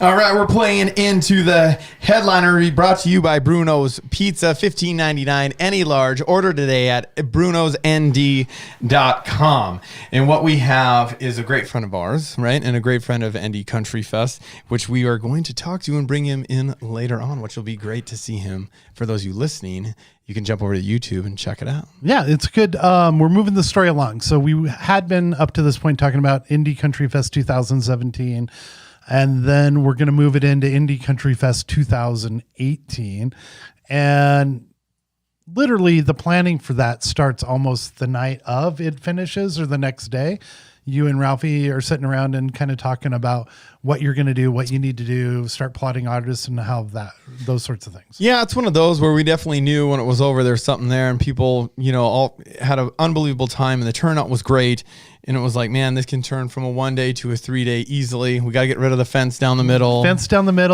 All right, we're playing into the headliner brought to you by Bruno's Pizza, $15.99, any large. Order today at brunosnd.com. And what we have is a great friend of ours, right? And a great friend of Indy Country Fest, which we are going to talk to and bring him in later on, which will be great to see him. For those of you listening, you can jump over to YouTube and check it out. Yeah, it's good. We're moving the story along. So we had been up to this point talking about Indy Country Fest 2017. And then we're going to move it into Indy Country Fest 2018. And literally the planning for that starts almost the night of it finishes or the next day. You and Ralphie are sitting around and kind of talking about what you're going to do, what you need to do, start plotting artists and how those sorts of things. Yeah, it's one of those where we definitely knew when it was over, there's something there, and people, all had an unbelievable time, and the turnout was great. And it was like, man, this can turn from a 1 day to a 3 day easily. We got to get rid of the fence down the middle.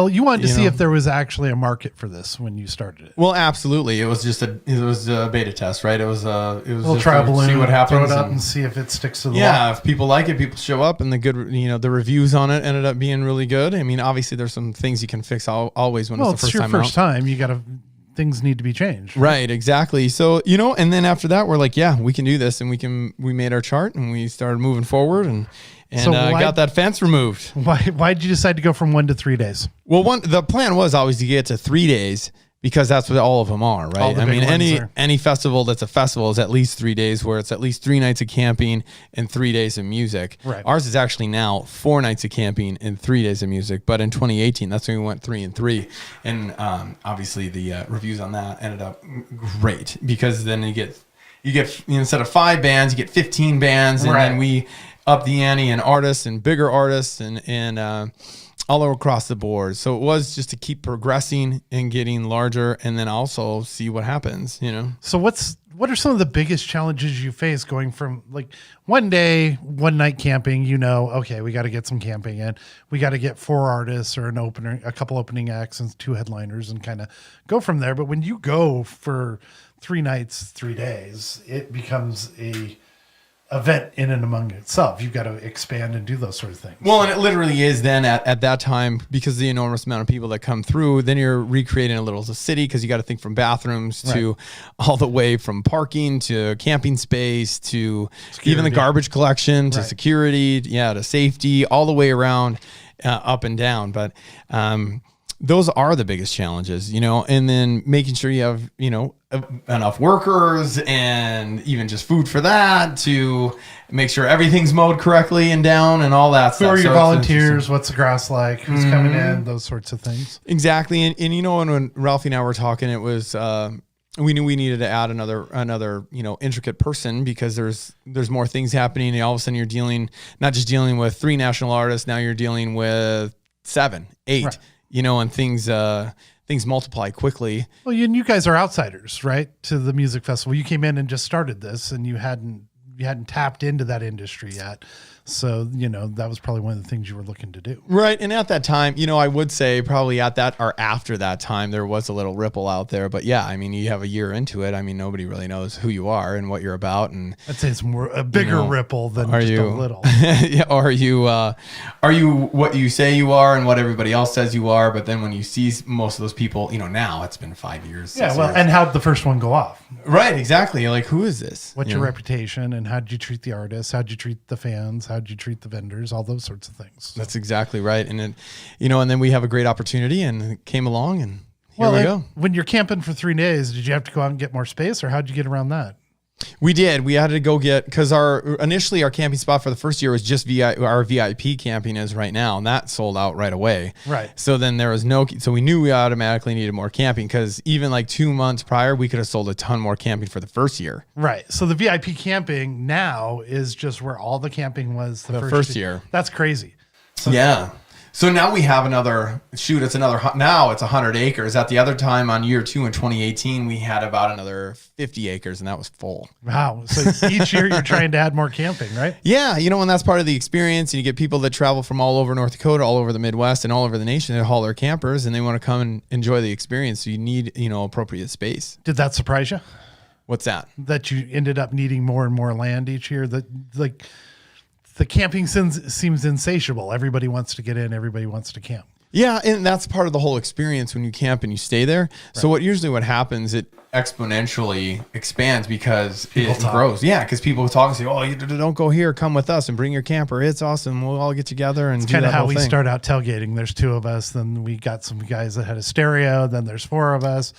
You wanted to see if there was actually a market for this when you started it. Well, absolutely. It was just a beta test, right? It was a little trial balloon. See what happens. Throw it up and see if it sticks to the wall. Yeah, if people like it, people show up, and the reviews on it ended up being really good. I mean, obviously, there's some things you can fix always when it's the first time out. Well, it's your first time. You got to. Things need to be changed. Right, exactly. So, and then after that, we're like, yeah, we can do this. And we made our chart and we started moving forward and got that fence removed. Why did you decide to go from 1 to 3 days? Well, the plan was always to get to 3 days because that's what all of them are, right? I mean, any festival that's a festival is at least 3 days where it's at least 3 nights of camping and 3 days of music. Right. Ours is actually now 4 nights of camping and 3 days of music. But in 2018, that's when we went 3 and 3. And obviously the reviews on that ended up great because then you get instead of 5 bands, you get 15 bands. And then we up the ante and artists and bigger artists and all across the board. So it was just to keep progressing and getting larger and then also see what happens, So what are some of the biggest challenges you face going from like 1 day, 1 night camping, okay, we got to get some camping in. We got to get 4 artists or a couple opening acts and 2 headliners and kind of go from there. But when you go for 3 nights, 3 days, it becomes a event in and among itself. You've got to expand and do those sort of things. Well, and it literally is then at that time, because of the enormous amount of people that come through, then you're recreating a little city because you got to think from bathrooms to all the way from parking to camping space to even the garbage collection to security, to safety, all the way around up and down. But those are the biggest challenges, and then making sure you have, enough workers and even just food for that to make sure everything's mowed correctly and down and all that stuff. Who are your volunteers? What's the grass like? Who's coming in? Those sorts of things. Exactly. And when Ralphie and I were talking, it was, we knew we needed to add another, intricate person because there's more things happening. And all of a sudden you're not just dealing with 3 national artists. Now you're dealing with 7, 8, right. And things multiply quickly. Well, you guys are outsiders, right? To the music festival. You came in and just started this and you hadn't tapped into that industry yet. So, that was probably one of the things you were looking to do. Right. And at that time, I would say probably at that or after that time, there was a little ripple out there. But yeah, I mean, you have a year into it. I mean, nobody really knows who you are and what you're about. And I'd say it's a bigger ripple than just a little. Yeah. Are you what you say you are and what everybody else says you are? But then when you see most of those people, now it's been 5 years. Yeah. Well, and how'd the first one go off? Right. Exactly. Like, who is this? What's your reputation and how'd you treat the artists? How'd you treat the fans? How'd you treat the vendors? All those sorts of things. That's exactly right. And then, and then we have a great opportunity and it came along and here we go. When you're camping for 3 days, did you have to go out and get more space or how'd you get around that? We did. We had to go because initially our camping spot for the first year was just our VIP camping is right now, and that sold out right away. Right. So then there was so we knew we automatically needed more camping because even like 2 months prior, we could have sold a ton more camping for the first year. Right. So the VIP camping now is just where all the camping was the first year. That's crazy. Yeah. So now we have now it's 100 acres. At the other time on year 2 in 2018, we had about another 50 acres and that was full. Wow. So each year you're trying to add more camping, right? Yeah. And that's part of the experience. You get people that travel from all over North Dakota, all over the Midwest and all over the nation. They haul their campers and they want to come and enjoy the experience. So you need, appropriate space. Did that surprise you? What's that? That you ended up needing more and more land each year? The camping seems insatiable. Everybody wants to get in. Everybody wants to camp. Yeah, and that's part of the whole experience when you camp and you stay there. Right. So what happens, it exponentially expands because it grows. Yeah, because people talk and say, "Oh, you don't go here. Come with us and bring your camper. It's awesome. We'll all get together and." It's kind of how we start out tailgating. There's 2 of us. Then we got some guys that had a stereo. Then there's 4 of us.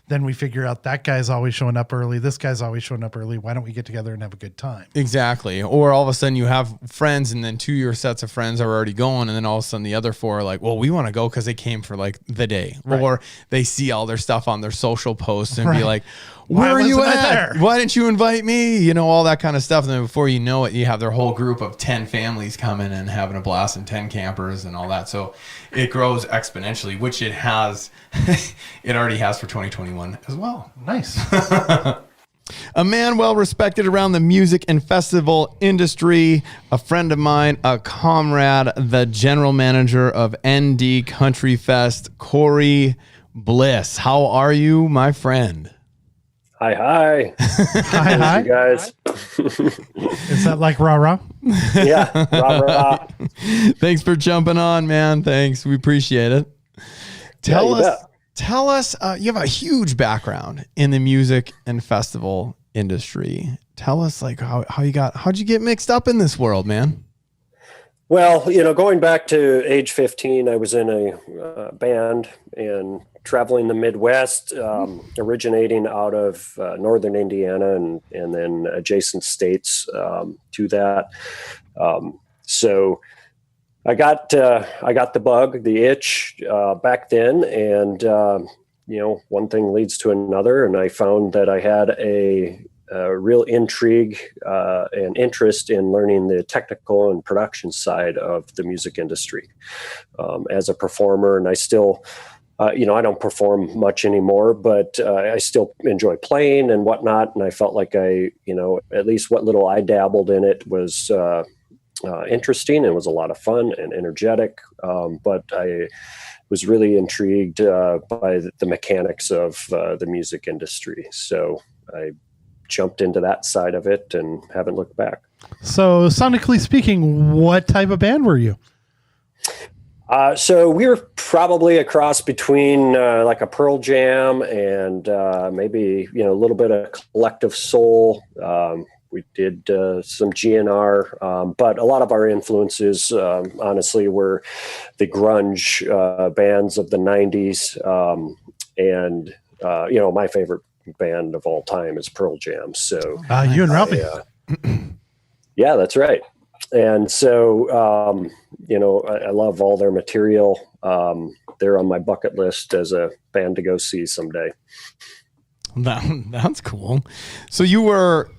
Then we figure out that guy's always showing up early. This guy's always showing up early. Why don't we get together and have a good time? Exactly. Or all of a sudden you have friends and then 2 of your sets of friends are already going. And then all of a sudden the other 4 are like, well, we want to go because they came for like the day. Right. Or they see all their stuff on their social posts and be like, where are you at? Why didn't you invite me? All that kind of stuff. And then before you know it, you have their whole group of 10 families coming and having a blast and 10 campers and all that. So it grows exponentially, which it has. It already has for 2021 as well. Nice. A man well respected around the music and festival industry, a friend of mine, a comrade, the general manager of ND Country Fest, Corey Bliss. How are you, my friend? Hi. Hi, you guys. Is that like rah-rah? Yeah, rah-rah. Thanks for jumping on, man. Thanks. We appreciate it. Tell us, you have a huge background in the music and festival industry. Tell us how'd you get mixed up in this world, man? Well, going back to age 15, I was in a band and traveling the Midwest, originating out of northern Indiana and then adjacent states to that. So I got the bug, the itch back then, and one thing leads to another, and I found that I had a real intrigue and interest in learning the technical and production side of the music industry as a performer. And I still, I don't perform much anymore, but I still enjoy playing and whatnot. And I felt like at least what little I dabbled in it was interesting and was a lot of fun and energetic. But I was really intrigued by the mechanics of the music industry. So I jumped into that side of it and haven't looked back. So sonically speaking, what type of band were you? So we were probably a cross between like a Pearl Jam and maybe, a little bit of Collective Soul. We did some GNR, but a lot of our influences, honestly, were the grunge bands of the 90s. And my favorite band of all time is Pearl Jam. So you and Ralphie. Yeah, that's right. And so, I love all their material. They're on my bucket list as a band to go see someday. That's cool. So you were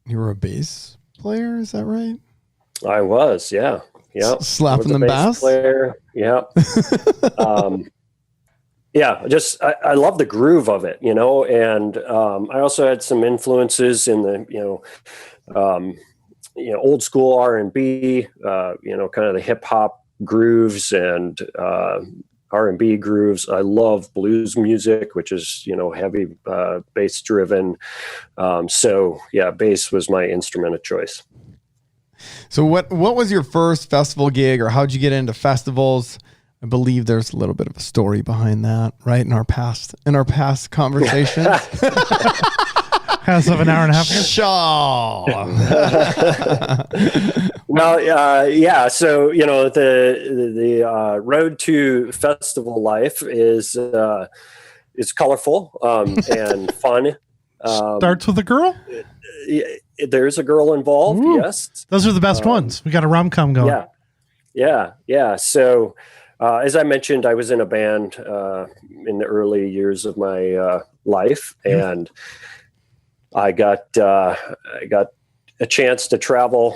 a bass player, is that right? I was, yeah. Yep. Slapping the bass player. Yep. Yeah, just I love the groove of it, and I also had some influences in the old school R&B, kind of the hip hop grooves and R&B grooves. I love blues music, which is heavy bass driven. So yeah, bass was my instrument of choice. So what was your first festival gig, or how'd you get into festivals? I believe there's a little bit of a story behind that, right? In our past conversations. As of an hour and a half ago. Shaw. Well, yeah. So the road to festival life is colorful and fun. Starts with a girl. There's a girl involved. Ooh, yes, those are the best ones. We got a rom-com going. Yeah. So. As I mentioned, I was in a band in the early years of my life, and I got a chance to travel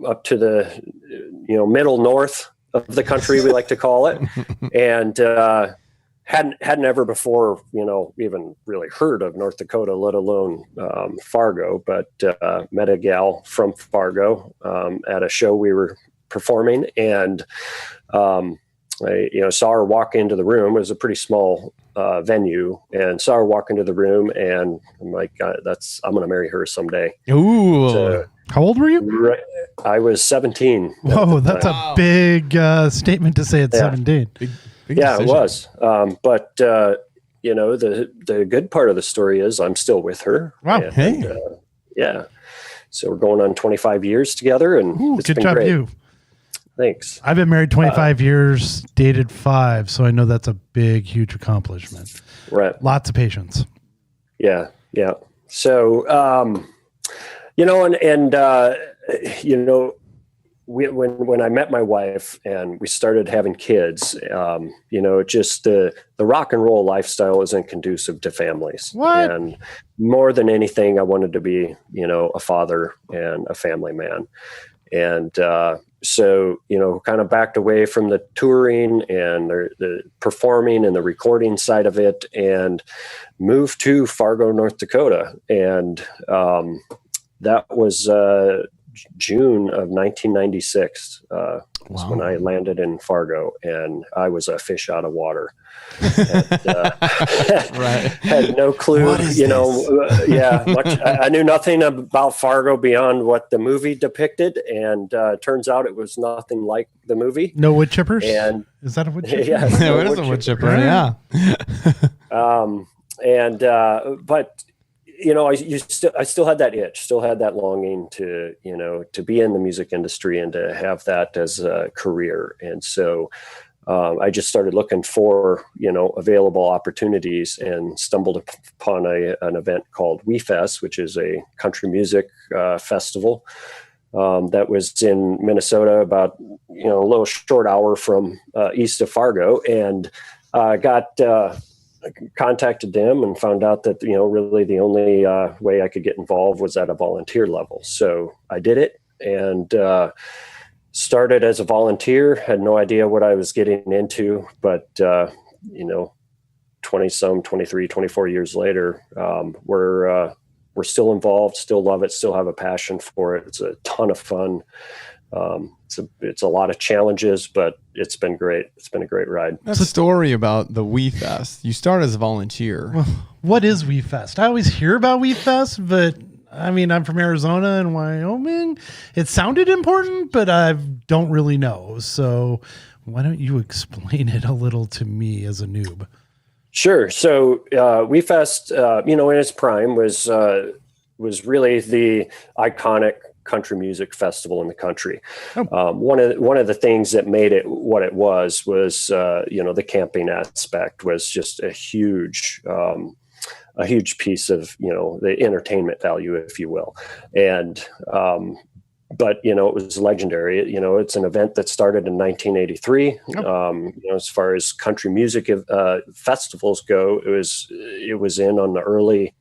up to the middle north of the country, we like to call it. And hadn't ever before, even really heard of North Dakota, let alone Fargo, but met a gal from Fargo at a show we were performing, and I saw her walk into the room. It was a pretty small venue, and saw her walk into the room, and I'm like, I'm going to marry her someday. Ooh. So, how old were you? I was 17. Whoa, that's a big statement to say at 17. Big yeah, decision. it was. But the good part of the story is I'm still with her. Wow. And, Hey. yeah. So we're going on 25 years together, and it's good been job, great. you. Thanks. I've been married 25 years, dated 5, so I know that's a big, huge accomplishment. Right. Lots of patience. Yeah. Yeah. So, when I met my wife and we started having kids, just the rock and roll lifestyle isn't conducive to families. What? And more than anything, I wanted to be, a father and a family man. And, so, kind of backed away from the touring and the performing and the recording side of it, and moved to Fargo, North Dakota. And that was June of 1996 was when I landed in Fargo, and I was a fish out of water. And, Right. Had no clue, What is I knew nothing about Fargo beyond what the movie depicted, and turns out it was nothing like the movie. No wood chippers? And is that a wood chipper? yeah, Yeah, it is a wood chipper. Yeah. But I still had that itch, still had that longing to be in the music industry and to have that as a career. And so I just started looking for, available opportunities, and stumbled upon an event called WeFest, which is a country music festival that was in Minnesota, about, a little short hour from east of Fargo, and contacted them and found out that, really the only way I could get involved was at a volunteer level. So I did it, and started as a volunteer, had no idea what I was getting into, but, 23, 24 years later, we're still involved, still love it, still have a passion for it. It's a ton of fun. It's a lot of challenges, but it's been great. It's been a great ride. That's a story about the WeFest. You start as a volunteer. What is WeFest? I always hear about WeFest, but I'm from Arizona and Wyoming. It sounded important, but I don't really know. So why don't you explain it a little to me as a noob? Sure. So WeFest, in its prime, was really the iconic country music festival in the country. One of the things that made it what it was the camping aspect was just a huge piece of the entertainment value, if you will. And but it was legendary. It's an event that started in 1983. As far as country music festivals go, it was in on the early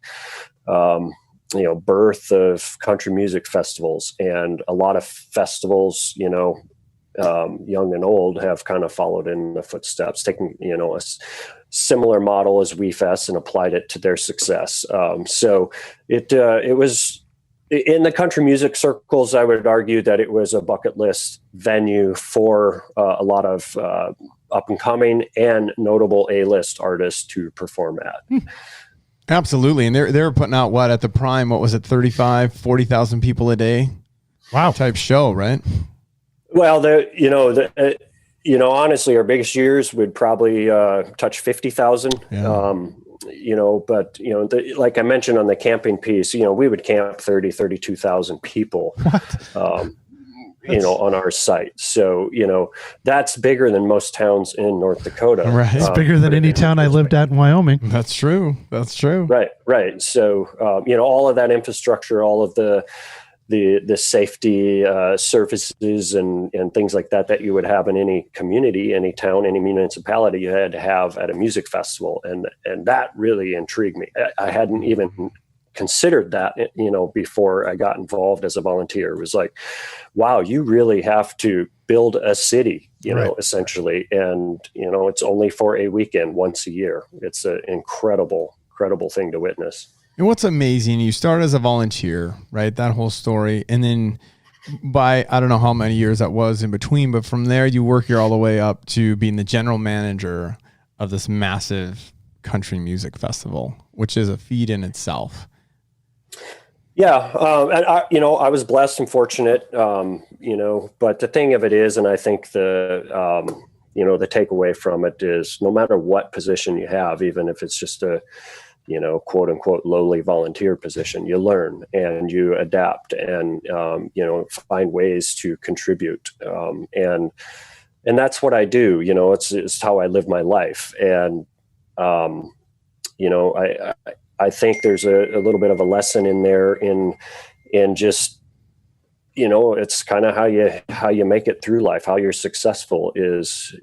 birth of country music festivals, and a lot of festivals, young and old, have kind of followed in the footsteps, taking, a similar model as WeFest and applied it to their success. So it was in the country music circles. I would argue that it was a bucket list venue for a lot of up and coming and notable A-list artists to perform at. Absolutely. And they were putting out at the prime, what was it, 35, 40,000 people a day? Wow. Type show, right? Well, honestly, our biggest years would probably touch 50,000. Yeah. But like I mentioned on the camping piece, we would camp 32,000 people. On our site. So, that's bigger than most towns in North Dakota. Right. It's bigger than any town I lived at in Wyoming. That's true. That's true. Right. So, all of that infrastructure, all of the safety services and things like that you would have in any community, any town, any municipality, you had to have at a music festival. And that really intrigued me. I hadn't even considered that, before I got involved as a volunteer. It was like, wow, you really have to build a city, Right. essentially. And, it's only for a weekend once a year. It's an incredible thing to witness. And what's amazing, you started as a volunteer, right? That whole story. And then by, I don't know how many years that was in between, but from there you work all the way up to being the general manager of this massive country music festival, which is a feat in itself. Yeah. And I was blessed and fortunate, but the thing of it is, and I think the takeaway from it is, no matter what position you have, even if it's just a, quote unquote, lowly volunteer position, you learn and you adapt and, find ways to contribute. And that's what I do, it's how I live my life. And, I think there's a little bit of a lesson in there in just, it's kind of how you make it through life, how you're successful is,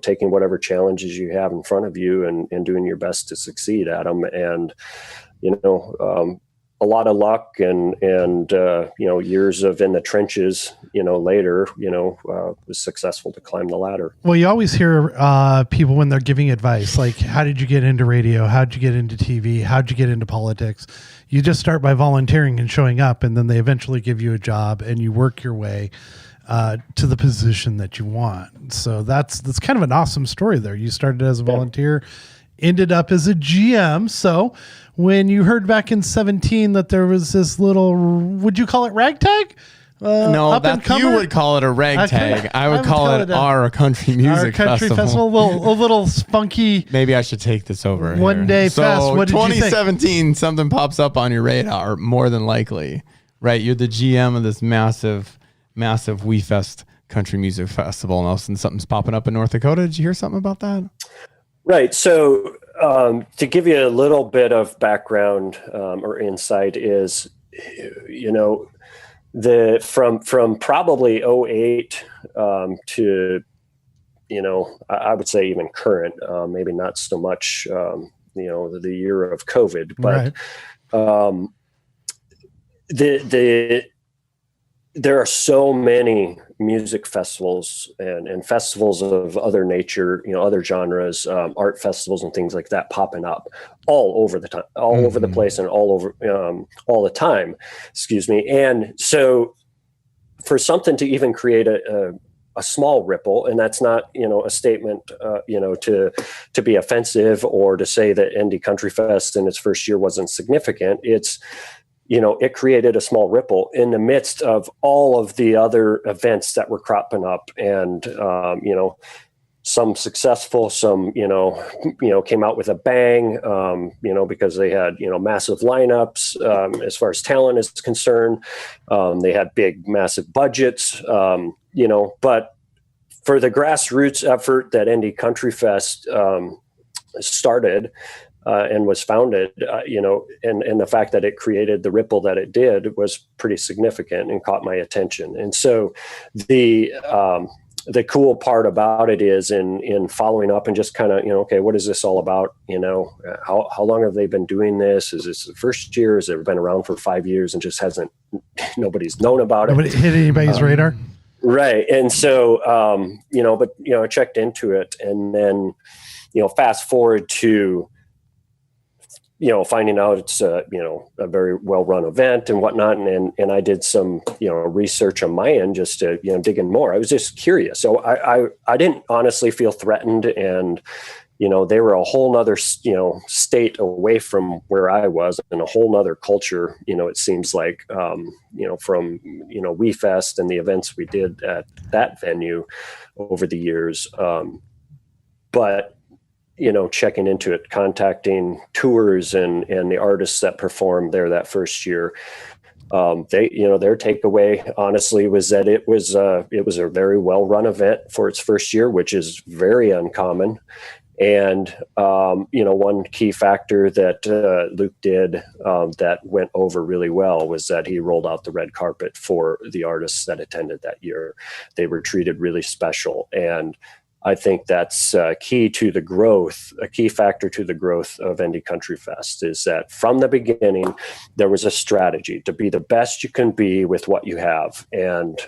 taking whatever challenges you have in front of you and doing your best to succeed at them. And, a lot of luck and years of in the trenches, later, was successful to climb the ladder. Well, you always hear people when they're giving advice, like, how did you get into radio? How did you get into TV? How did you get into politics? You just start by volunteering and showing up, and then they eventually give you a job and you work your way to the position that you want. So that's kind of an awesome story there. You started as a volunteer, ended up as a GM. So when you heard back in 2017 that there was this little, would you call it ragtag? No, you would call it a ragtag. Okay. I would call it our country music festival. A little spunky. Maybe I should take this over. One day fest. What did you think? 2017, something pops up on your radar, more than likely, right? You're the GM of this massive WeFest country music festival, and all of a sudden something's popping up in North Dakota. Did you hear something about that? Right. So to give you a little bit of background or insight is, from probably 2008 to, I would say even current, maybe not so much, the year of COVID, but right. There are so many music festivals and festivals of other nature, other genres, art festivals and things like that popping up all over the time, all over the place and all over, all the time, excuse me. And so for something to even create a small ripple, and that's not, a statement, to be offensive or to say that Indy Country Fest in its first year wasn't significant. It's, it created a small ripple in the midst of all of the other events that were cropping up, and, some successful, some, came out with a bang, because they had, massive lineups, as far as talent is concerned. They had big, massive budgets, but for the grassroots effort that Indy Country Fest, started, and was founded, and the fact that it created the ripple that it did was pretty significant and caught my attention. And so the cool part about it is in following up and just kind of, okay, what is this all about? How long have they been doing this? Is this the first year? Has it been around for 5 years and just nobody's known about it? Nobody hit anybody's radar? Right. And so, I checked into it, and then, fast forward to, finding out it's a very well-run event and whatnot. And I did some, research on my end just to, dig in more. I was just curious. So I didn't honestly feel threatened, and, they were a whole nother, state away from where I was, and a whole nother culture, it seems like, from, WeFest and the events we did at that venue over the years. But, checking into it, contacting tours and the artists that performed there that first year, their takeaway honestly was that it was a very well-run event for its first year, which is very uncommon. And, one key factor that Luke did that went over really well was that he rolled out the red carpet for the artists that attended that year. They were treated really special. And I think that's a key factor to the growth of Indy Country Fest, is that from the beginning, there was a strategy to be the best you can be with what you have. And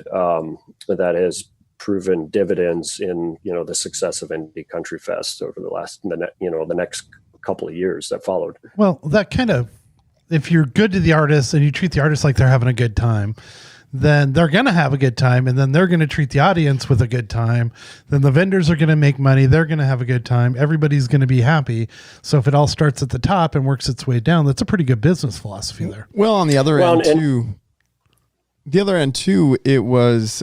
that has proven dividends in, the success of Indy Country Fest over the next couple of years that followed. Well, that kind of, if you're good to the artists and you treat the artists like they're having a good time, then they're going to have a good time, and then they're going to treat the audience with a good time. Then the vendors are going to make money. They're going to have a good time. Everybody's going to be happy. So if it all starts at the top and works its way down, that's a pretty good business philosophy there. Well, on the other end too, it was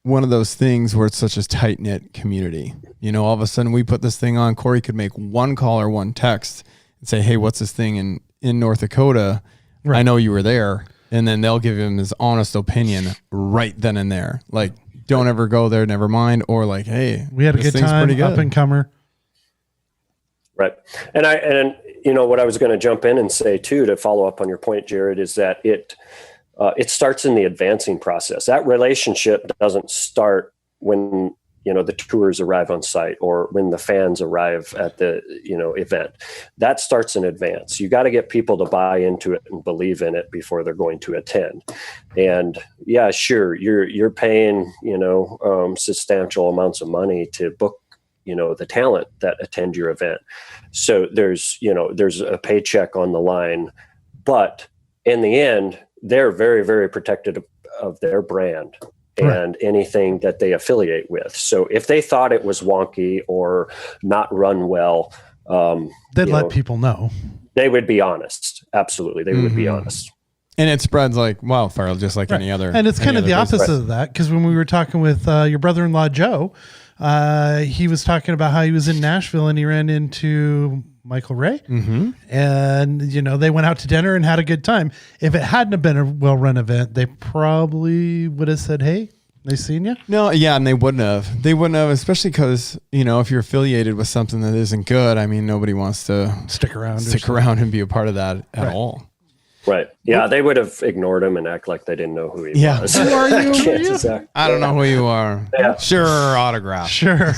one of those things where it's such a tight knit community. All of a sudden we put this thing on. Corey could make one call or one text and say, "Hey, what's this thing in North Dakota? Right. I know you were there." And then they'll give him his honest opinion right then and there. Like, don't ever go there, never mind. Or like, "Hey, we had a good time, up and comer." Right. And what I was going to jump in and say too, to follow up on your point, Jared, is that it starts in the advancing process. That relationship doesn't start when, the tours arrive on site or when the fans arrive at the, event. That starts in advance. You got to get people to buy into it and believe in it before they're going to attend. And yeah, sure, you're paying, substantial amounts of money to book, the talent that attend your event. So there's a paycheck on the line, but in the end, they're very, very protected of their brand and anything that they affiliate with. So if they thought it was wonky or not run well, they'd let people know. They would be honest. Absolutely. They would be honest. And it spreads like wildfire, just like any other. And it's kind of the opposite of that, because when we were talking with your brother-in-law, Joe, he was talking about how he was in Nashville and he ran into Michael Ray. Mm-hmm. And, they went out to dinner and had a good time. If it hadn't have been a well-run event, they probably would have said, "Hey, nice seeing you." No, yeah, and they wouldn't have. They wouldn't have, especially because, if you're affiliated with something that isn't good, I mean, nobody wants to stick around and be a part of that at all. Right. Yeah, they would have ignored him and act like they didn't know who he was. Who are you? I don't know who you are. Yeah. Sure, autograph. Sure.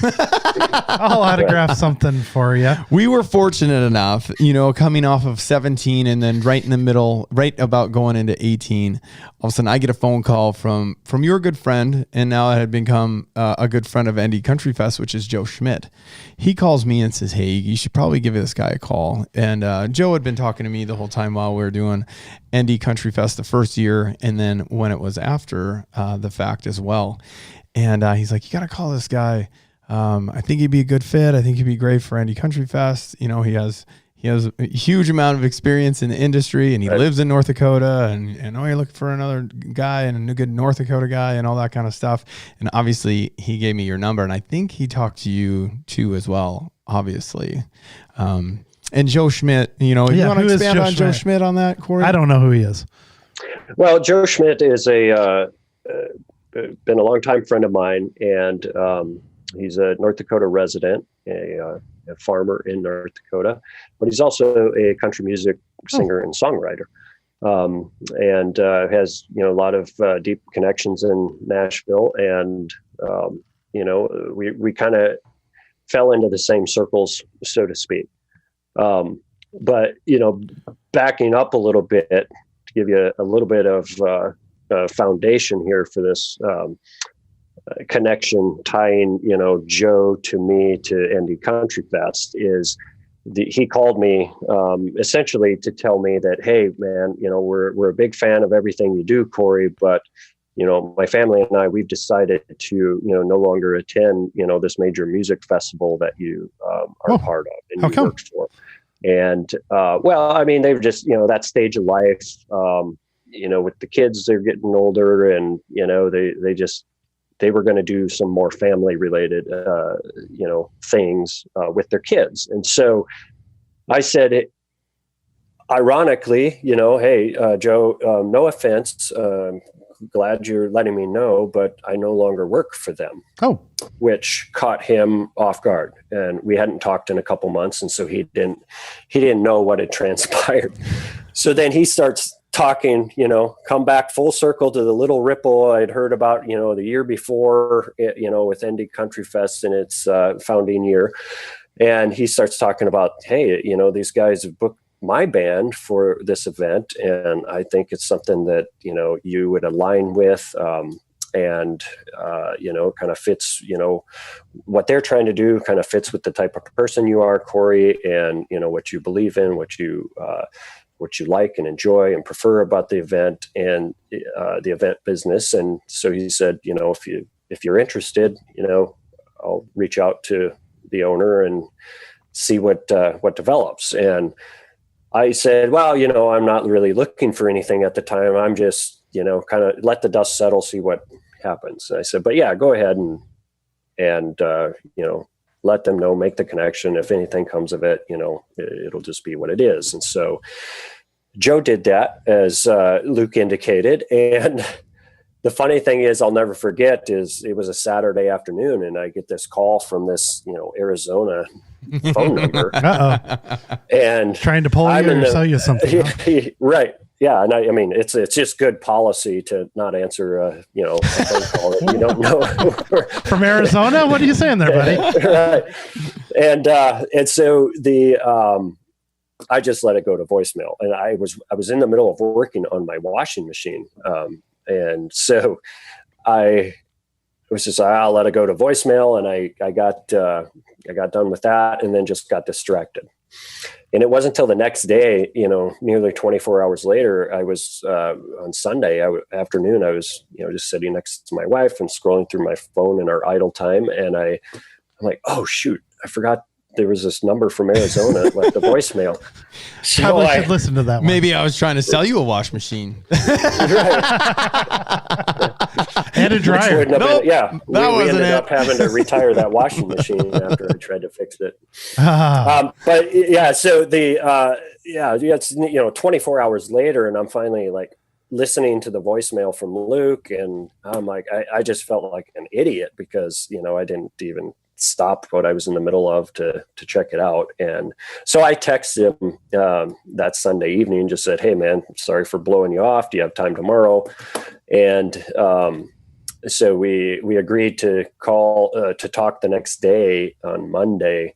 I'll autograph something for you. We were fortunate enough, coming off of 17 and then right in the middle, right about going into 18, all of a sudden I get a phone call from your good friend, and now it had become a good friend of Indy Country Fest, which is Joe Schmidt. He calls me and says, "Hey, you should probably give this guy a call." And Joe had been talking to me the whole time while we were doing Indy Country Fest the first year, and then when it was after the fact as well. And he's like, "You got to call this guy. I think he'd be a good fit. I think he'd be great for Indy Country Fest. He has a huge amount of experience in the industry, and he lives in North Dakota, and you're looking for another guy and a good North Dakota guy and all that kind of stuff." And obviously he gave me your number, and I think he talked to you too as well, obviously. And Joe Schmidt, you want to expand on Joe Schmidt on that, Corey? I don't know who he is. Well, Joe Schmidt is been a longtime friend of mine, and he's a North Dakota resident, a farmer in North Dakota, but he's also a country music singer and songwriter, and has a lot of deep connections in Nashville, and we kind of fell into the same circles, so to speak. But backing up a little bit to give you a little bit of foundation here for this connection, tying Joe to me to Indy Country Fest, is he called me essentially to tell me that, "Hey man, we're a big fan of everything you do, Corey, but my family and I, we've decided to no longer attend this major music festival that you are a part of and you work for." And well, I mean, they've just that stage of life, with the kids, they're getting older, and they were going to do some more family related things with their kids. And so I said, ironically, "Hey, Joe, no offense, glad you're letting me know, but I no longer work for them." Oh, which caught him off guard, and we hadn't talked in a couple months, and so he didn't know what had transpired. So then he starts talking, come back full circle to the little ripple I'd heard about, the year before, with Indy Country Fest in its founding year. And he starts talking about, hey, these guys have booked my band for this event, and I think it's something that, you would align with, and kind of fits, what they're trying to do kind of fits with the type of person you are, Corey, and, what you believe in, what you like and enjoy and prefer about the event and the event business. And so he said, if you're interested, I'll reach out to the owner and see what develops. And I said, well, I'm not really looking for anything at the time. I'm just, kind of let the dust settle, see what happens. And I said, but yeah, go ahead and let them know, make the connection. If anything comes of it, it'll just be what it is. And so Joe did that, as Luke indicated. And the funny thing is, I'll never forget, is it was a Saturday afternoon, and I get this call from this, Arizona phone number. And trying to pull you or sell you something. Huh? Right. Yeah. And I mean, it's just good policy to not answer, a phone call that you don't know. From Arizona? What are you saying there, buddy? Right. And so I just let it go to voicemail, and I was in the middle of working on my washing machine. And so I was just, I'll let it go to voicemail. And I got done with that, and then just got distracted. And it wasn't until the next day, nearly 24 hours later, I was on Sunday afternoon, I was, just sitting next to my wife and scrolling through my phone in our idle time. And I'm like, oh, shoot, I forgot there was this number from Arizona, like the voicemail. So probably should listen to that one. Maybe I was trying to sell you a wash machine. And a dryer. Nope, we ended up having to retire that washing machine after I tried to fix it. But yeah, so it's 24 hours later, and I'm finally like listening to the voicemail from Luke, and I'm like, I just felt like an idiot because I didn't even stop what I was in the middle of to check it out. And so I texted him that Sunday evening, just said, hey man, sorry for blowing you off. Do you have time tomorrow? And so we agreed to call to talk the next day on Monday.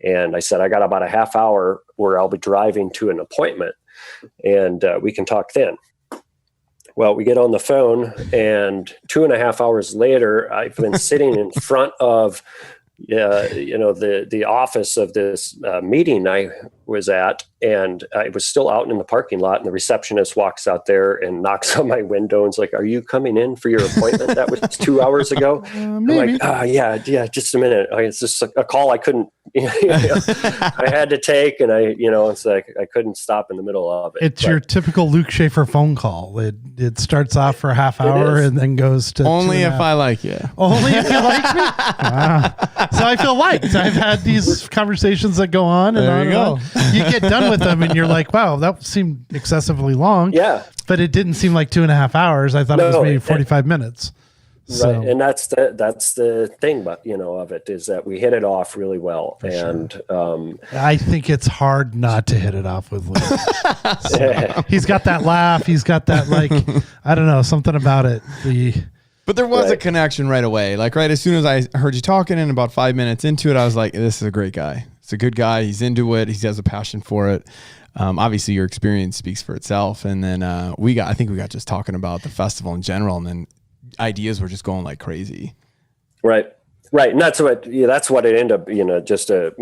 And I said, I got about a half hour where I'll be driving to an appointment, and we can talk then. Well, we get on the phone, and 2.5 hours later, I've been sitting in front of the office of this meeting I was at, and I was still out in the parking lot, and the receptionist walks out there and knocks on my window and is like, are you coming in for your appointment? That was 2 hours ago. I'm like, yeah, just a minute. It's just a call I couldn't, I had to take, and it's like, I couldn't stop in the middle of it. It's your typical Luke Schaefer phone call. It starts off for a half hour and then goes to only if I like you. Only if you like me? Wow. So I feel liked. I've had these conversations that go on and there on you go. On. You get done with them and you're like, wow, that seemed excessively long. Yeah. But it didn't seem like 2.5 hours. I thought it was maybe 45 minutes. So. Right. And that's the thing, but of it is that we hit it off really well. For and sure. I think it's hard not to hit it off with Luke. He's got that laugh. He's got that, I don't know, something about it. But there was a connection right away. Like right as soon as I heard you talking, and about 5 minutes into it, I was like, this is a great guy. It's a good guy. He's into it. He has a passion for it. Obviously your experience speaks for itself. And then I think we got just talking about the festival in general, and then ideas were just going like crazy. Right. And that's what it ended up, just a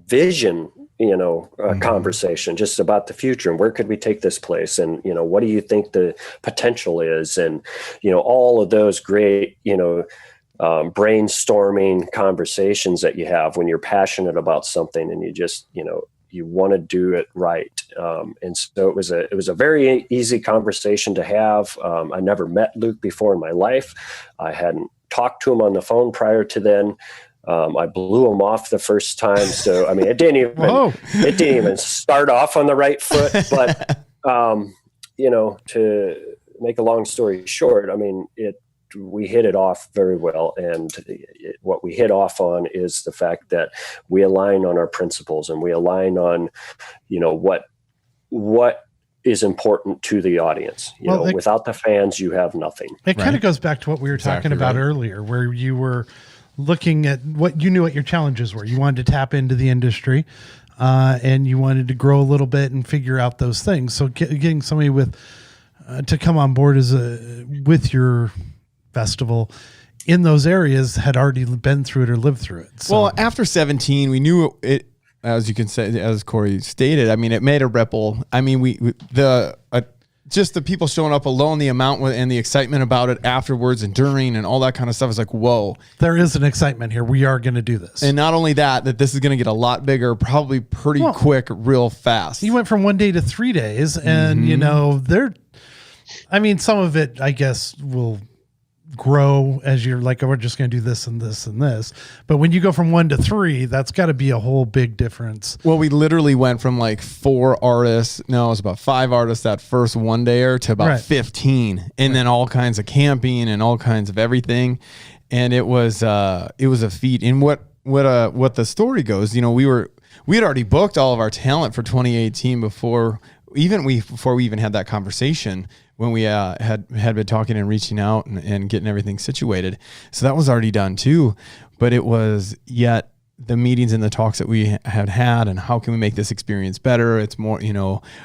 vision, a conversation just about the future and where could we take this place? And, what do you think the potential is? And, all of those great, brainstorming conversations that you have when you're passionate about something and you just, you want to do it right. And so it was a very easy conversation to have. I never met Luke before in my life. I hadn't talked to him on the phone prior to then. I blew him off the first time. So, I mean, it didn't even start off on the right foot, but, to make a long story short, I mean, we hit it off very well. And what we hit off on is the fact that we align on our principles, and we align on, what is important to the audience. Without the fans, you have nothing. It kind of goes back to what we were talking about earlier, where you were looking at what you knew what your challenges were. You wanted to tap into the industry, and you wanted to grow a little bit and figure out those things. So getting somebody with to come on board with your festival in those areas had already been through it or lived through it. So. Well, after 17, we knew it. As you can say, as Corey stated, I mean, it made a ripple. I mean, just the people showing up alone, the amount and the excitement about it afterwards and during and all that kind of stuff is like, whoa. There is an excitement here. We are going to do this. And not only that this is going to get a lot bigger, probably pretty quick, real fast. You went from 1 day to 3 days and, some of it, I guess, will grow as you're like, oh, we're just going to do this and this and this. But when you go from 1 to 3, that's got to be a whole big difference. Well, we literally went from like 4 artists. No, it was about 5 artists that first 1 dayer to about 15, and then all kinds of camping and all kinds of everything. And it was a feat. And what the story goes, we had already booked all of our talent for 2018 before we even had that conversation, when we had been talking and reaching out and getting everything situated. So that was already done too. But it was yet the meetings and the talks that we had and how can we make this experience better? It's more,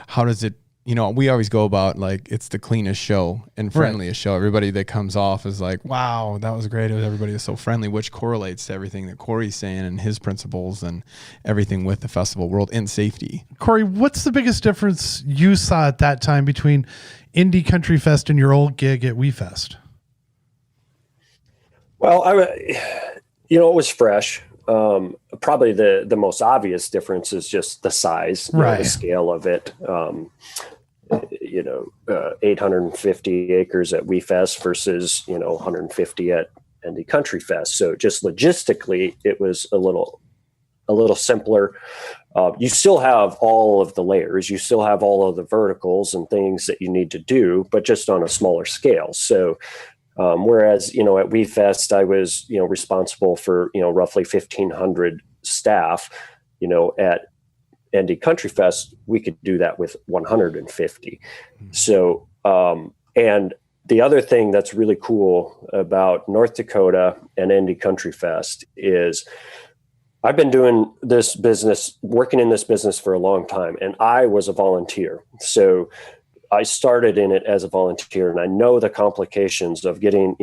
how does it, we always go about like, it's the cleanest show and friendliest show. Everybody that comes off is like, wow, that was great. Everybody was so friendly, which correlates to everything that Corey's saying and his principles and everything with the festival world and safety. Corey, what's the biggest difference you saw at that time between Indy Country Fest and your old gig at WeFest? Well, it was fresh. Probably the most obvious difference is just the size, the scale of it. 850 acres at WeFest versus 150 at Indy Country Fest. So just logistically, it was a little simpler. You still have all of the layers. You still have all of the verticals and things that you need to do, but just on a smaller scale. So whereas, at WeFest, I was, responsible for, roughly 1,500 staff, at Indy Country Fest, we could do that with 150. So, and the other thing that's really cool about North Dakota and Indy Country Fest is I've been doing this business, working in this business for a long time, and I was a volunteer. So I started in it as a volunteer, and I know the complications of getting,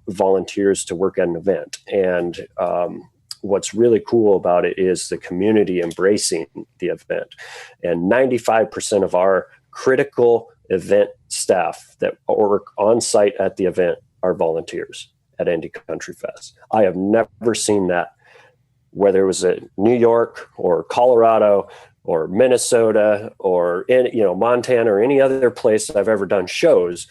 volunteers to work at an event. And what's really cool about it is the community embracing the event. And 95% of our critical event staff that work on site at the event are volunteers at Indy Country Fest. I have never seen that, whether it was at New York or Colorado or Minnesota or Montana or any other place that I've ever done shows,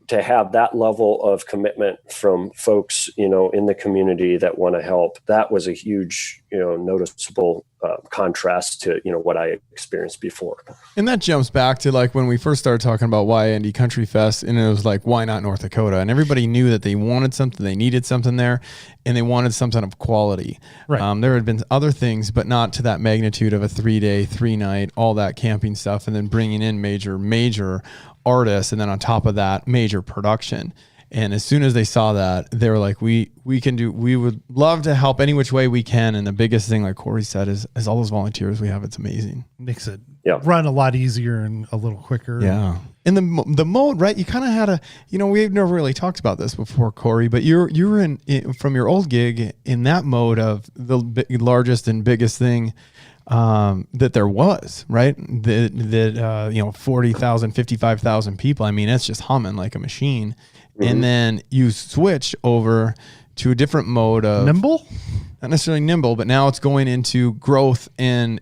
to have that level of commitment from folks, in the community that want to help. That was a huge, noticeable contrast to, what I experienced before. And that jumps back to like when we first started talking about why Indy Country Fest, and it was like, why not North Dakota? And everybody knew that they wanted something, they needed something there, and they wanted something of quality. Right. There had been other things, but not to that magnitude of a 3-day, 3-night, all that camping stuff, and then bringing in major artists, and then on top of that, major production. And as soon as they saw that, they were like, we would love to help any which way we can. And the biggest thing, like Corey said, is all those volunteers we have. It's amazing. Makes it run a lot easier and a little quicker. Yeah. And the mode, right? You kind of had we've never really talked about this before, Corey, but you're in from your old gig in that mode of the largest and biggest thing that there was, right? That 40,000, 55,000 people. I mean, it's just humming like a machine. Mm-hmm. And then you switch over to a different mode of nimble, not necessarily nimble, but now it's going into growth and,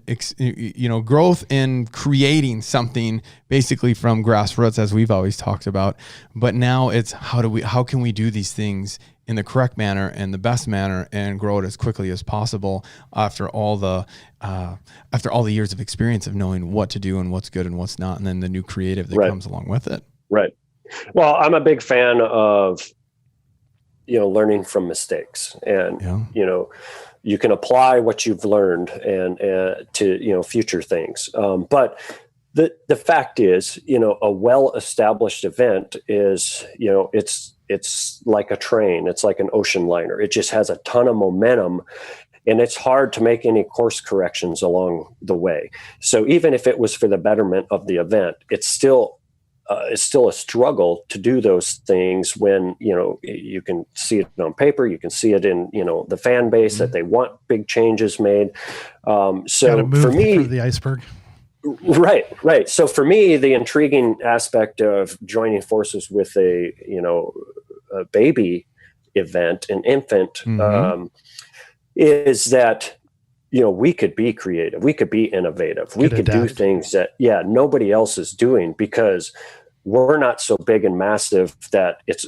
growth and creating something basically from grassroots, as we've always talked about. But now it's how can we do these things in the correct manner and the best manner and grow it as quickly as possible after all the years of experience of knowing what to do and what's good and what's not, and then the new creative that comes along with it. Right. Well, I'm a big fan of, learning from mistakes, and, you can apply what you've learned and to, future things. But the fact is, a well-established event is, it's like a train. It's like an ocean liner. It just has a ton of momentum, and it's hard to make any course corrections along the way. So even if it was for the betterment of the event, it's still a struggle to do those things when, you can see it on paper, you can see it in, the fan base that they want big changes made. So for me, the iceberg. Right. So for me, the intriguing aspect of joining forces with a baby event, an infant, is that, we could be creative, we could be innovative, we could do things that, nobody else is doing, because we're not so big and massive that it's,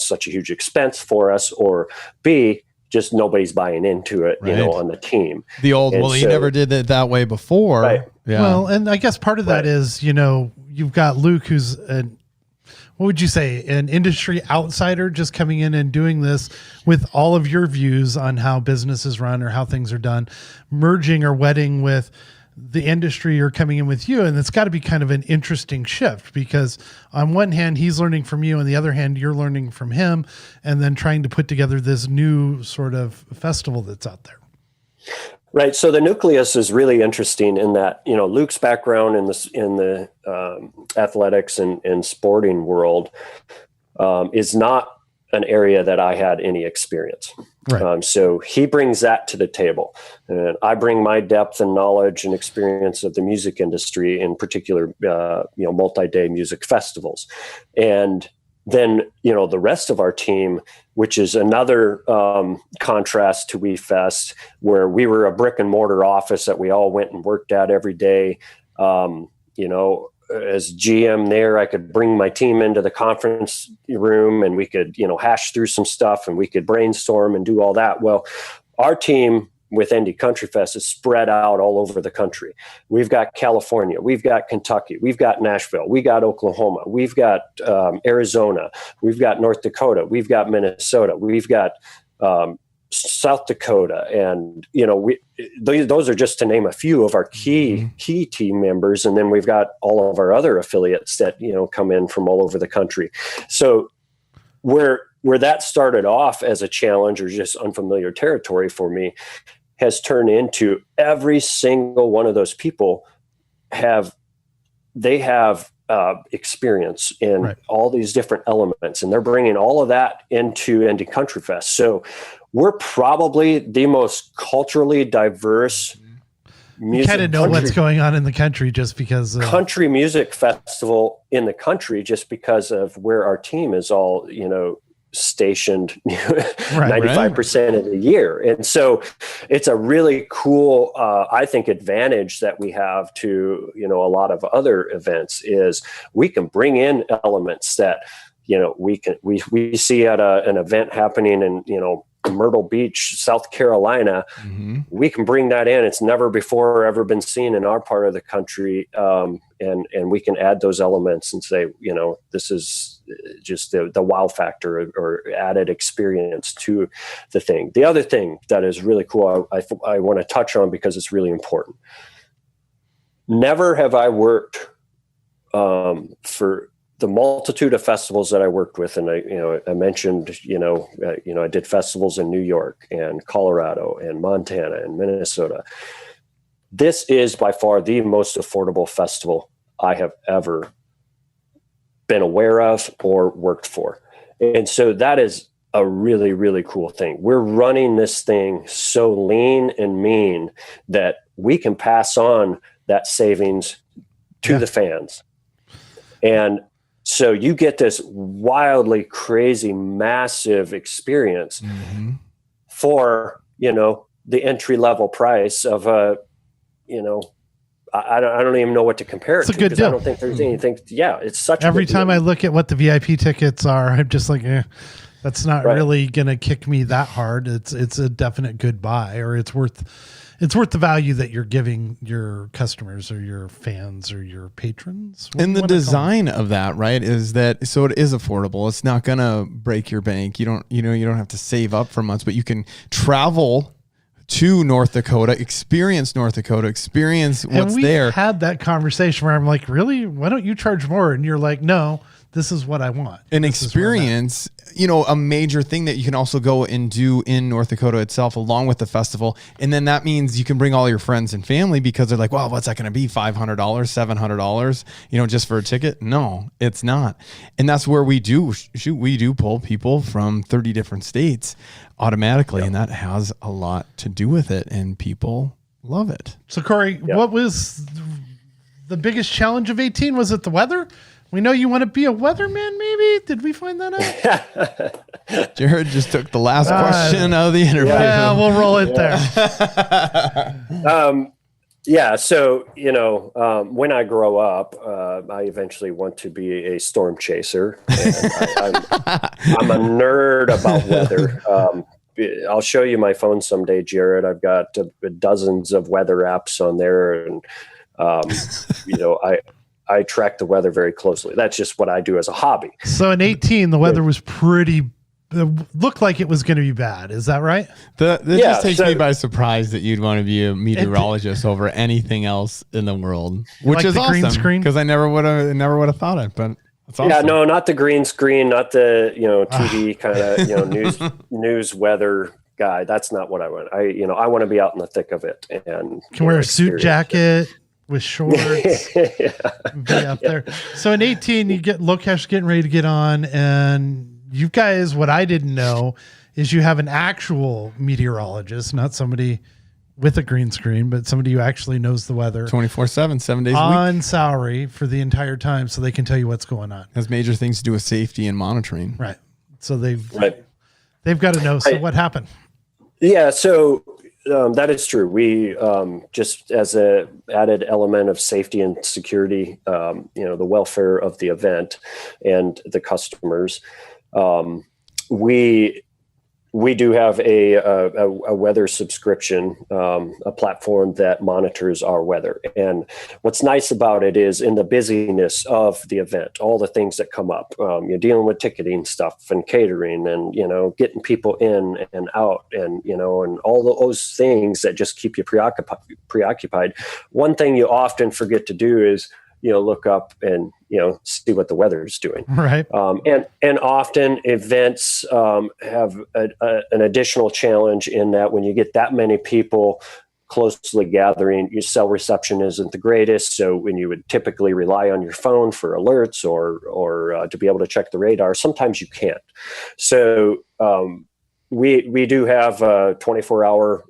such a huge expense for us, or B, just nobody's buying into it, on the team. The old, he never did it that way before. Right. Yeah. Well, and I guess part of that is, you've got Luke, who's what would you say, an industry outsider just coming in and doing this with all of your views on how business is run or how things are done, merging or wedding with the industry or coming in with you. And it's got to be kind of an interesting shift, because on one hand, he's learning from you. On the other hand, you're learning from him, and then trying to put together this new sort of festival that's out there. Right. So the nucleus is really interesting in that, Luke's background in the athletics and sporting world is not an area that I had any experience. Right. So he brings that to the table, and I bring my depth and knowledge and experience of the music industry, in particular, multi-day music festivals. And then, the rest of our team, which is another contrast to WeFest, where we were a brick and mortar office that we all went and worked at every day. As GM there, I could bring my team into the conference room, and we could, hash through some stuff, and we could brainstorm and do all that. Well, our team with Indy Country Fest is spread out all over the country. We've got California, we've got Kentucky, we've got Nashville, we got Oklahoma, we've got Arizona, we've got North Dakota, we've got Minnesota, we've got South Dakota, and those are just to name a few of our key team members, and then we've got all of our other affiliates that come in from all over the country. So where that started off as a challenge or just unfamiliar territory for me has turned into every single one of those people have experience in all these different elements, and they're bringing all of that into Indy Country Fest. So we're probably the most culturally diverse music. You kind of know what's going on in the country just because country music festival in the country, just because of where our team is all, stationed 95% of the year. And so it's a really cool, I think, advantage that we have to, a lot of other events is we can bring in elements that, we see at an event happening in, Myrtle Beach, South Carolina. We can bring that in. It's never before or ever been seen in our part of the country. And we can add those elements and say, this is just the wow factor or added experience to the thing. The other thing that is really cool, I want to touch on because it's really important. Never have I worked for the multitude of festivals that I worked with, and I mentioned, I did festivals in New York and Colorado and Montana and Minnesota. This is by far the most affordable festival I have ever been aware of or worked for. And so that is a really, really cool thing. We're running this thing so lean and mean that we can pass on that savings to the fans. And so you get this wildly crazy, massive experience for, the entry level price of I don't even know what to compare it to. It's a good deal. I don't think there's anything. Yeah, it's such every a good time deal. I look at what the VIP tickets are, I'm just like, that's not really going to kick me that hard. It's a definite good buy, or it's worth the value that you're giving your customers or your fans or your patrons. And the design of that, right, is that so it is affordable. It's not gonna break your bank. You don't have to save up for months, but you can travel to North Dakota, experience North Dakota, experience what's there. Had that conversation where I'm like, really? Why don't you charge more? And you're like, no, this is what I want. An experience, a major thing that you can also go and do in North Dakota itself, along with the festival. And then that means you can bring all your friends and family, because they're like, well, what's that going to be? $500, $700, just for a ticket? No, it's not. And that's where we do pull people from 30 different states automatically. Yep. And that has a lot to do with it. And people love it. So Corey, what was the biggest challenge of 18? Was it the weather? We know you want to be a weatherman, maybe? Did we find that out? Jared just took the last question of the interview. Yeah, we'll roll it there. So, when I grow up, I eventually want to be a storm chaser. And I'm a nerd about weather. I'll show you my phone someday, Jared. I've got dozens of weather apps on there. And, I track the weather very closely. That's just what I do as a hobby. So in 18, the weather was looked like it was going to be bad. Is that right? That just takes me by surprise that you'd want to be a meteorologist over anything else in the world, which like is the awesome. Green screen? Because I never would have thought it, but it's awesome. Yeah, no, not the green screen, not the TV kind of news weather guy. That's not what I want. I want to be out in the thick of it and can wear a suit jacket with shorts, be up there. So in 18, you get Locash getting ready to get on, and you guys, what I didn't know is you have an actual meteorologist, not somebody with a green screen, but somebody who actually knows the weather 24/7, 7 days a week, on salary for the entire time, so they can tell you what's going on. Has major things to do with safety and monitoring. Right. So they've got to know. So what happened? Yeah. So that is true. We just as a added element of safety and security, the welfare of the event and the customers, we do have a weather subscription, a platform that monitors our weather. And what's nice about it is in the busyness of the event, all the things that come up, you're dealing with ticketing stuff and catering and, getting people in and out and, and all those things that just keep you preoccupied. One thing you often forget to do is, look up and, see what the weather is doing. Right. And often events have an additional challenge in that when you get that many people closely gathering, your cell reception isn't the greatest. So when you would typically rely on your phone for alerts or to be able to check the radar, sometimes you can't. So we do have a 24-hour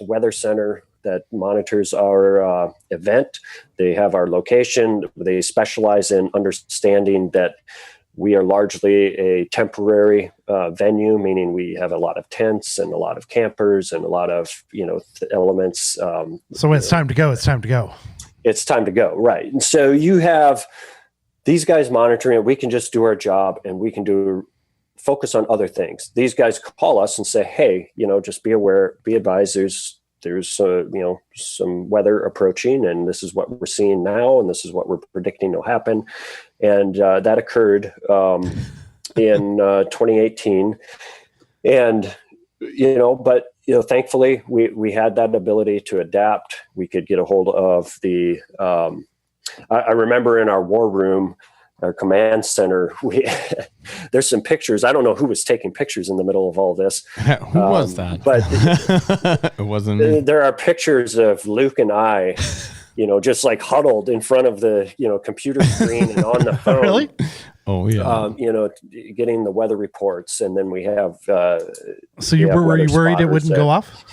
weather center that monitors our event. They have our location. They specialize in understanding that we are largely a temporary venue, meaning we have a lot of tents and a lot of campers and a lot of, elements. So when it's time to go, it's time to go. It's time to go, right. And so you have these guys monitoring it. We can just do our job and we can focus on other things. These guys call us and say, hey, just be aware, be advised, there's some weather approaching, and this is what we're seeing now, and this is what we're predicting will happen. And that occurred in 2018. And thankfully we had that ability to adapt. We could get a hold of the. I remember in our war room, our command center, there's some pictures. I don't know who was taking pictures in the middle of all this. Who was that? But it wasn't me. There are pictures of Luke and I, just like huddled in front of the, computer screen and on the phone. Really? Oh yeah. Getting the weather reports, and then we have. So were you worried it wouldn't go off?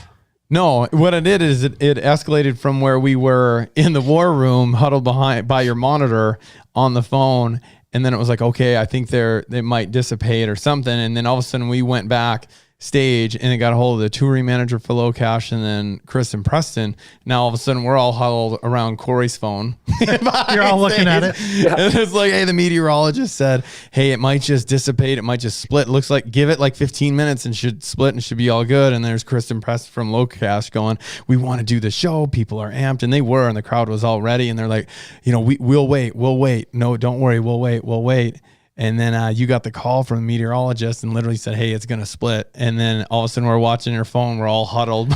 No, what it did is it escalated from where we were in the war room, huddled by your monitor on the phone, and then it was like, okay, I think they might dissipate or something, and then all of a sudden we went back stage and it got a hold of the touring manager for Locash and then Chris and Preston. Now all of a sudden we're all huddled around Corey's phone. You're all looking at it. Yeah. And it's like, hey, the meteorologist said, hey, it might just dissipate. It might just split. It looks like give it like 15 minutes and should split and should be all good. And there's Chris and Preston from Locash going, we want to do the show. People are amped, and they were, and the crowd was all ready. And they're like, we'll wait. No, don't worry. We'll wait. And then you got the call from the meteorologist and literally said, hey, it's going to split. And then all of a sudden we're watching your phone. We're all huddled by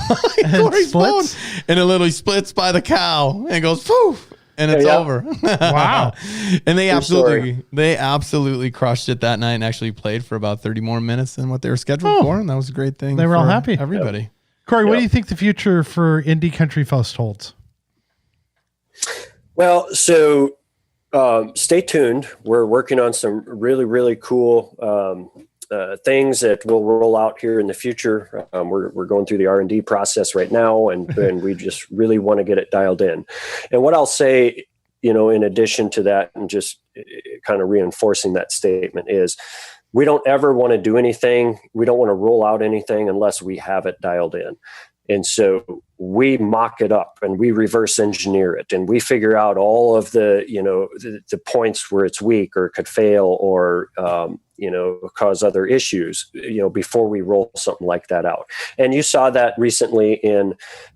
Corey's phone. And it literally splits by the cow and it goes, poof. And it's over. Wow. And they absolutely crushed it that night and actually played for about 30 more minutes than what they were scheduled for. And that was a great thing. They were all happy. Everybody. Yep. Corey, what do you think the future for Indy Country Fest holds? Well, so stay tuned. We're working on some really, really cool things that will roll out here in the future. We're going through the R&D process right now, and we just really want to get it dialed in. And what I'll say, in addition to that, and just kind of reinforcing that statement, is we don't ever want to do anything. We don't want to roll out anything unless we have it dialed in. And so we mock it up and we reverse engineer it, and we figure out all of the, the points where it's weak or could fail or, cause other issues, before we roll something like that out. And you saw that recently in,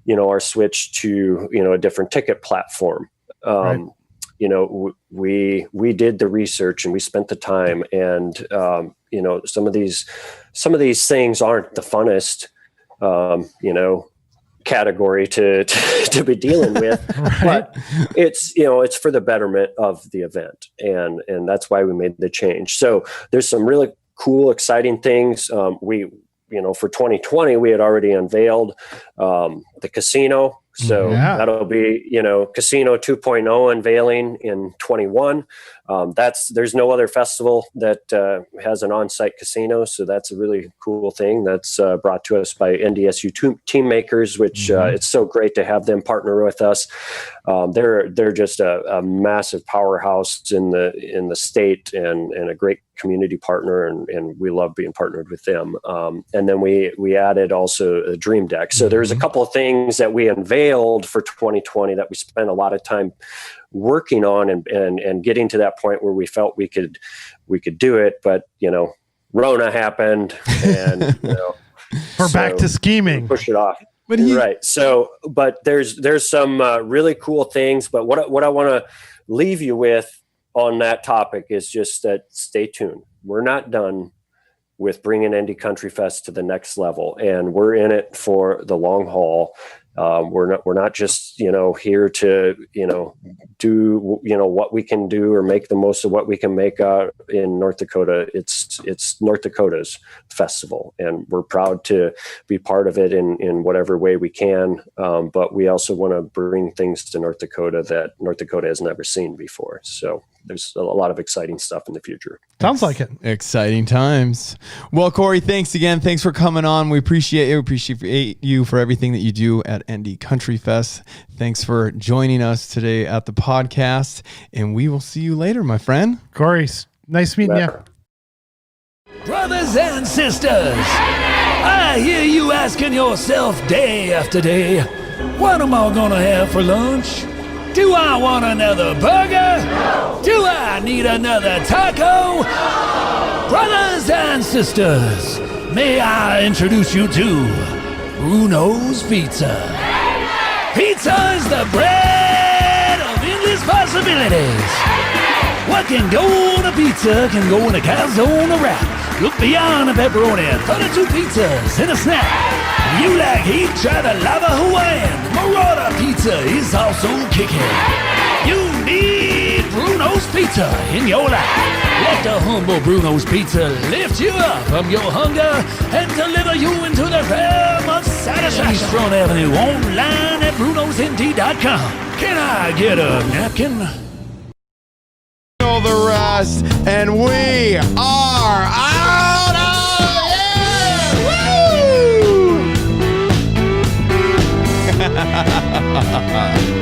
our switch to, a different ticket platform. Right. We did the research and we spent the time, and, some of these things aren't the funnest, category to be dealing with, right. But it's for the betterment of the event. And that's why we made the change. So there's some really cool, exciting things. For 2020, we had already unveiled, the casino. So that'll be, Casino 2.0 unveiling in 21. There's no other festival that has an on-site casino. So that's a really cool thing that's brought to us by NDSU Team Makers, which it's so great to have them partner with us. They're just a massive powerhouse in the state and a great community partner, and we love being partnered with them. And then we added also a Dream Deck. So there's a couple of things that we unveiled for 2020 that we spent a lot of time working on and getting to that point where we felt we could do it. But, Rona happened, and, we're back to scheming. Push it off. Right. So, but there's some really cool things. But what I want to leave you with on that topic is just that stay tuned. We're not done with bringing Indy Country Fest to the next level, and we're in it for the long haul. We're not just, here to, do, what we can do or make the most of what we can make out in North Dakota. It's North Dakota's festival, and we're proud to be part of it in whatever way we can. But we also want to bring things to North Dakota that North Dakota has never seen before. So there's a lot of exciting stuff in the future. Sounds like it. Exciting times. Well, Corey, thanks again. Thanks for coming on. We appreciate you. Appreciate you for everything that you do at Indy Country Fest. Thanks for joining us today at the podcast, and we will see you later, my friend. Corey, nice meeting you. Brothers and sisters, I hear you asking yourself day after day, what am I gonna have for lunch? Do I want another burger? No. Do I need another taco? No. Brothers and sisters, may I introduce you to Bruno's Pizza. Pizza is the bread of endless possibilities. What can go on a pizza can go in a calzone wrap. Look beyond a pepperoni, 32 pizzas and a snack. If you like heat, try the Lava Hawaiian. Marauder Pizza is also kicking. You need Bruno's Pizza in your life. Let the humble Bruno's Pizza lift you up from your hunger and deliver you into the realm of satisfaction. East Front Avenue, online at brunosnd.com. Can I get a napkin? All the rest, and we are out of here! Woo!